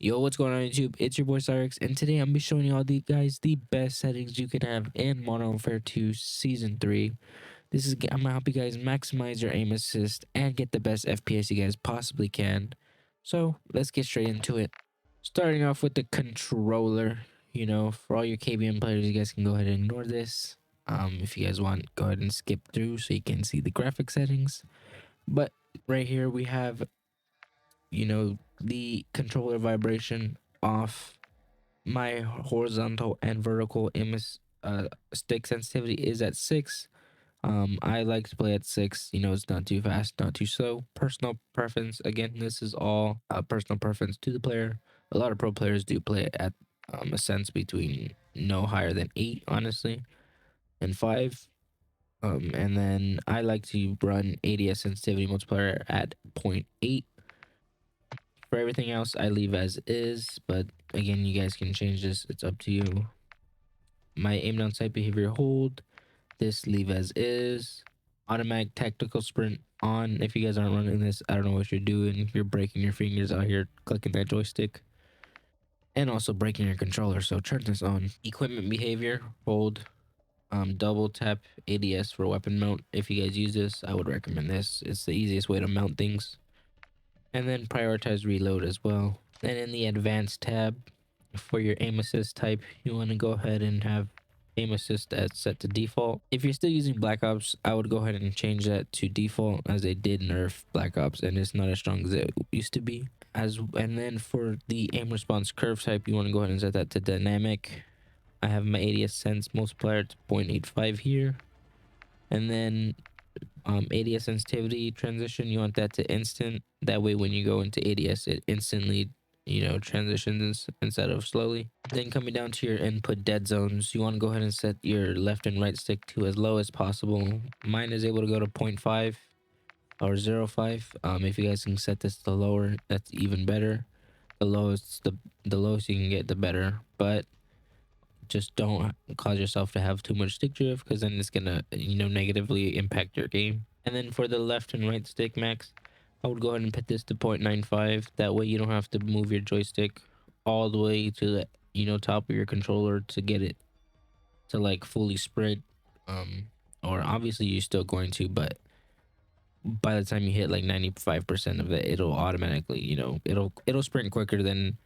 Yo, what's going on YouTube? It's your boy Cyrix, and today I'm gonna be showing you all the guys the best settings you can have in Modern Warfare 2 Season 3. I'm gonna help you guys maximize your aim assist and get the best FPS you guys possibly can. So let's get straight into it. Starting off with the controller, for all your KBM players, you guys can go ahead and ignore this. If you guys want, go ahead and skip through so you can see the graphic settings. But right here we have the controller vibration off. My horizontal and vertical stick sensitivity is at 6. I like to play at 6. It's not too fast, not too slow. Personal preference, again, this is all personal preference to the player. A lot of pro players do play it at a sense between no higher than 8, honestly, and 5. And then I like to run ADS sensitivity multiplier at 0.8. For everything else, I leave as is, but again, you guys can change this. It's up to you. My aim down sight behavior hold. This leave as is. Automatic tactical sprint on. If you guys aren't running this, I don't know what you're doing. You're breaking your fingers out here clicking that joystick. And also breaking your controller, so turn this on. Equipment behavior, hold. Double tap ADS for weapon mount. If you guys use this, I would recommend this. It's the easiest way to mount things. And then prioritize reload as well. Then in the advanced tab, for your aim assist type, you want to go ahead and have aim assist as set to default. If you're still using Black Ops, I would go ahead and change that to default, as they did nerf Black Ops and it's not as strong as it used to be. And then for the aim response curve type, you want to go ahead and set that to dynamic. I have my ADS sense multiplier to 0.85 here. And then ADS sensitivity transition, you want that to instant. That way when you go into ADS, it instantly transitions instead of slowly. Then coming down to your input dead zones, you want to go ahead and set your left and right stick to as low as possible. Mine is able to go to 0.5 or 0.5. If you guys can set this to lower, that's even better. The lowest you can get, the better. But just don't cause yourself to have too much stick drift, because then it's gonna negatively impact your game. And then for the left and right stick max, I would go ahead and put this to 0.95. That way you don't have to move your joystick all the way to the top of your controller to get it to like fully sprint. Or obviously you're still going to, but by the time you hit like 95% of it, it'll automatically it'll sprint quicker than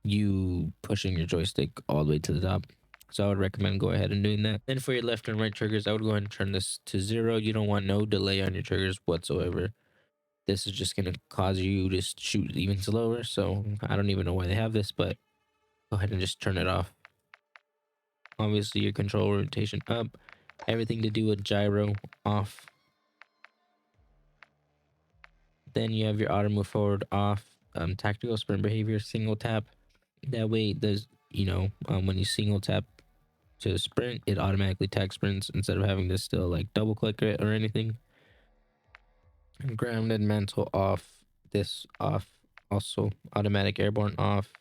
you pushing your joystick all the way to the top. So I would recommend go ahead and doing that. Then for your left and right triggers, I would go ahead and turn this to 0. You don't want no delay on your triggers whatsoever. This is just going to cause you to shoot even slower. So I don't even know why they have this, but go ahead and just turn it off. Obviously your control rotation up. Everything to do with gyro off. Then you have your auto move forward off. Tactical sprint behavior single tap. That way there's when you single tap to sprint, it automatically tag sprints instead of having to still like double click it or anything. And grounded mantle off. This off. Also automatic airborne off.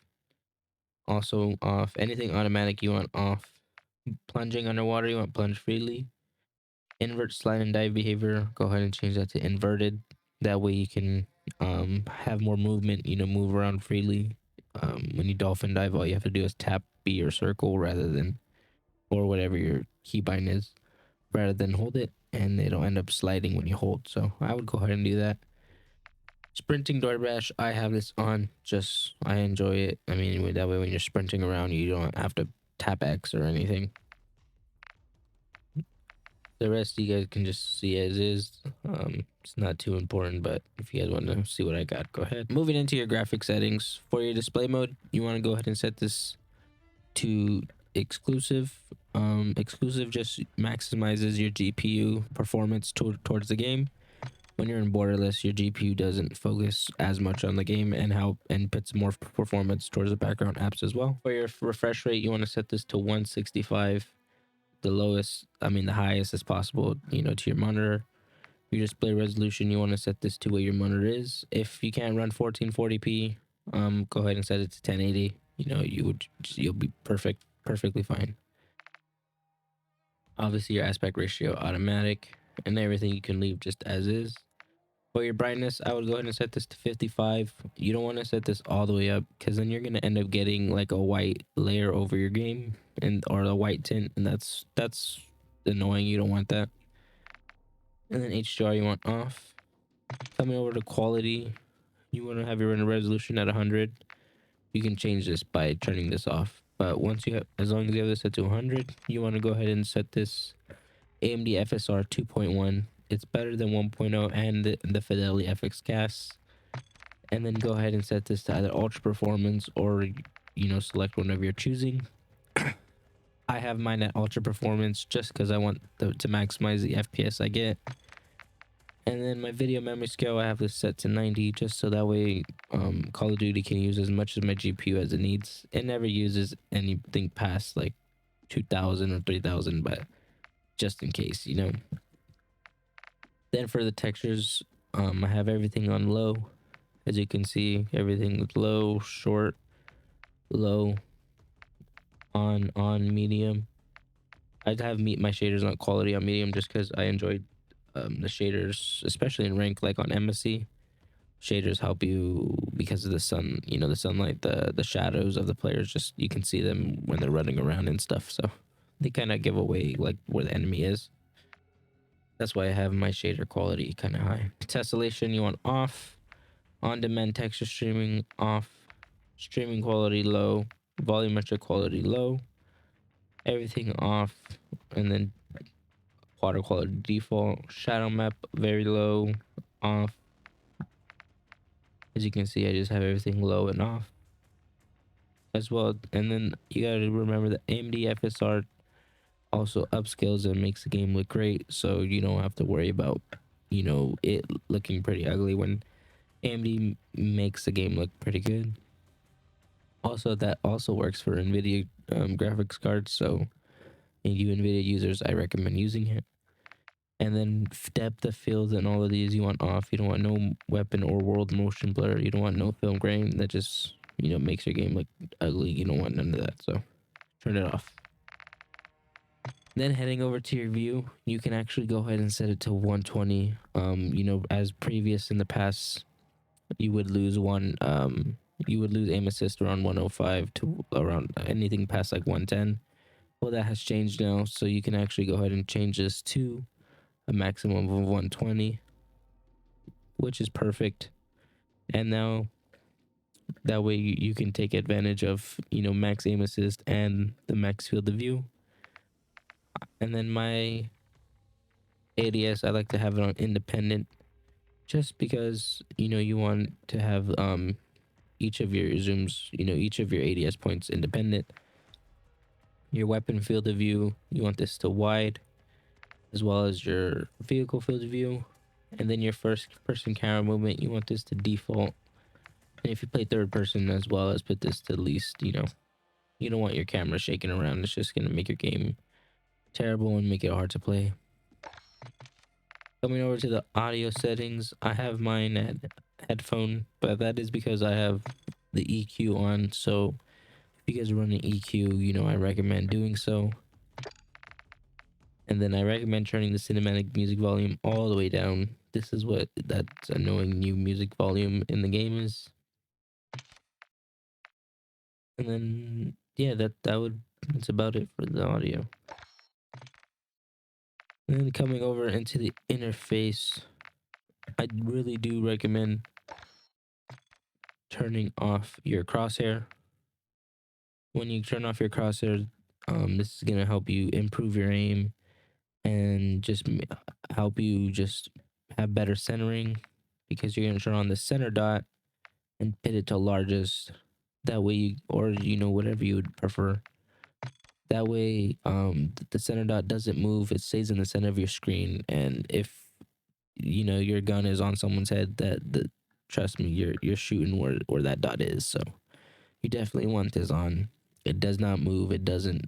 Also off. Anything automatic you want off. Plunging underwater, you want plunge freely. Invert slide and dive behavior, go ahead and change that to inverted. That way you can have more movement, move around freely. When you dolphin dive, all you have to do is tap B or circle rather than, or whatever your keybind is, rather than hold it, and it'll end up sliding when you hold. So I would go ahead and do that. Sprinting DoorDash, I have this on, just I enjoy it. I mean, that way when you're sprinting around, you don't have to tap X or anything. The rest you guys can just see as is. It's not too important, but if you guys want to see what I got, go ahead. Moving into your graphic settings, for your display mode, you want to go ahead and set this to exclusive. Exclusive just maximizes your GPU performance towards the game. When you're in borderless, your GPU doesn't focus as much on the game and puts more performance towards the background apps as well. For your refresh rate, you want to set this to 165. The highest as possible, to your monitor. Your display resolution, you want to set this to where your monitor is. If you can't run 1440p, go ahead and set it to 1080. You'll be perfectly fine. Obviously your aspect ratio automatic, and everything you can leave just as is. For your brightness, I would go ahead and set this to 55. You don't want to set this all the way up because then you're gonna end up getting like a white layer over your game and or a white tint, and that's annoying. You don't want that. And then HDR you want off. Coming over to quality, you want to have your resolution at 100. You can change this by turning this off. But once you have, as long as you have this set to 100, you want to go ahead and set this AMD FSR 2.1. It's better than 1.0 and the Fidelity FX cast. And then go ahead and set this to either ultra performance or select whenever you're choosing. I have mine at ultra performance just because I want to maximize the FPS I get. And then my video memory scale, I have this set to 90 just so that way Call of Duty can use as much of my GPU as it needs. It never uses anything past like 2000 or 3000, but just in case, Then for the textures, I have everything on low. As you can see, everything is low, short, low, on, medium. I'd have my shaders on quality on medium just because I enjoyed the shaders, especially in rank like on MSC. Shaders help you because of the sun, the sunlight, the shadows of the players, just you can see them when they're running around and stuff. So they kind of give away like where the enemy is. That's why I have my shader quality kind of high. Tessellation you want off. On-demand texture streaming off. Streaming quality low. Volumetric quality low. Everything off. And then water quality default. Shadow map very low. Off. As you can see, I just have everything low and off as well. And then you gotta remember that AMD FSR also upscales and makes the game look great, so you don't have to worry about it looking pretty ugly when AMD makes the game look pretty good. Also, that also works for NVIDIA graphics cards, so you NVIDIA users, I recommend using it. And then depth of field and all of these you want off. You don't want no weapon or world motion blur. You don't want no film grain that just makes your game look ugly. You don't want none of that, so turn it off. Then heading over to your view, you can actually go ahead and set it to 120. As previous in the past, you would lose aim assist around 105 to around anything past like 110. Well, that has changed now, so you can actually go ahead and change this to a maximum of 120, which is perfect. And now that way you can take advantage of max aim assist and the max field of view. And then my ADS, I like to have it on independent just because you want to have each of your zooms, each of your ADS points independent. Your weapon field of view, you want this to wide, as well as your vehicle field of view. And then your first person camera movement, you want this to default. And if you play third person as well, as put this to least. You don't want your camera shaking around. It's just gonna make your game terrible and make it hard to play. Coming over to the audio settings, I have mine at headphone, but that is because I have the EQ on. So if you guys are running EQ, I recommend doing so. And then I recommend turning the cinematic music volume all the way down. This is what that annoying new music volume in the game is. And then yeah, that's about it for the audio. And then coming over into the interface, I really do recommend turning off your crosshair. When you turn off your crosshair, this is gonna help you improve your aim and just help you just have better centering, because you're gonna turn on the center dot and put it to largest. That way, or whatever you would prefer. That way, the center dot doesn't move; it stays in the center of your screen. And if your gun is on someone's head, that trust me, you're shooting where that dot is. So you definitely want this on. It does not move. It doesn't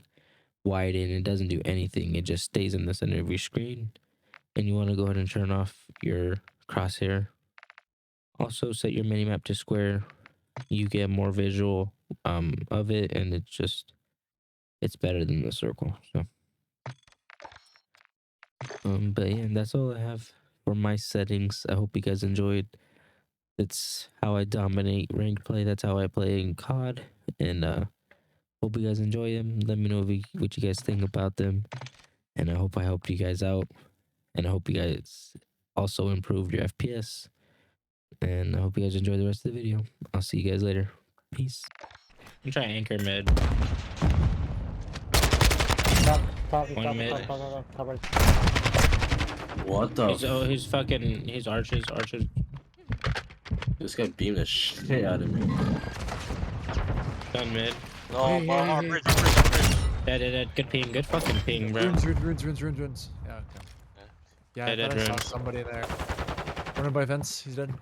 widen. It doesn't do anything. It just stays in the center of your screen. And you want to go ahead and turn off your crosshair. Also set your minimap to square. You get more visual of it, and it's better than the circle. So but yeah, that's all I have for my settings. I hope you guys enjoyed. It's how I dominate ranked play. That's how I play in COD. And hope you guys enjoy them. Let me know what you guys think about them. And I hope I helped you guys out. And I hope you guys also improved your FPS. And I hope you guys enjoy the rest of the video. I'll see you guys later. Peace. I'm trying anchor mid. One mid. What the? He's fucking. He's arches. This guy beamed the shit out of me. Done mid. No, Hey, bro, hey, on hey. bridge. Dead. Good ping. Good fucking ping, bro. Runes. Yeah, okay. Yeah, I Dead thought I saw runes. somebody there. Running by fence, he's dead.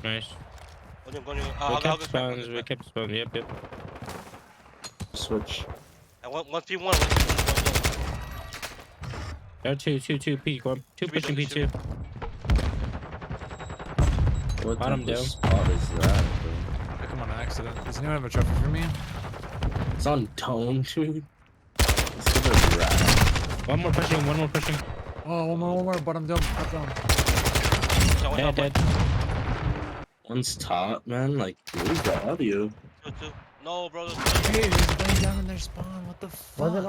Nice. I'll We kept go spawns. We kept spawns. Yep. Switch. 1v1. There are two. P. Two pushing P2. What Bottom type of down. spot is that, bro? I come on an accident. Does anyone have a trophy for me? It's on tone, dude. This is a rat. One more pushing. Oh, one more. Bottom down. Top down. Dead. One's top, man. Like, where's the audio? Two. No, bro. Hey, there's a guy down in their spawn. What the fuck? How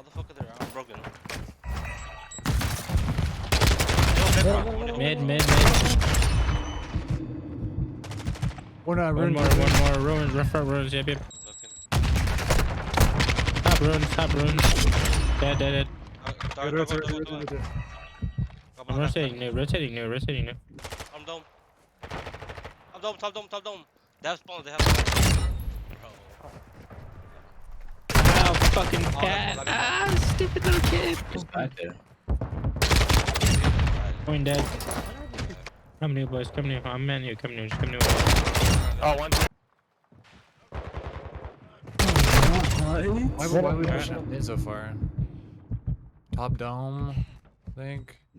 the fuck is there? I'm broken. Mid. One One rune. more. Ruins. Front ruins. Yep. Top ruins. Dead. I'm rotating new. I'm dome. Top dome. They have spawn. Ow, fucking cat. Stupid little kid. He's back there. Going dead. Come new, boys. Come new. I'm man. You come new. Just come new. Oh, one. Why we pushing up mid so far? Top dome, I think.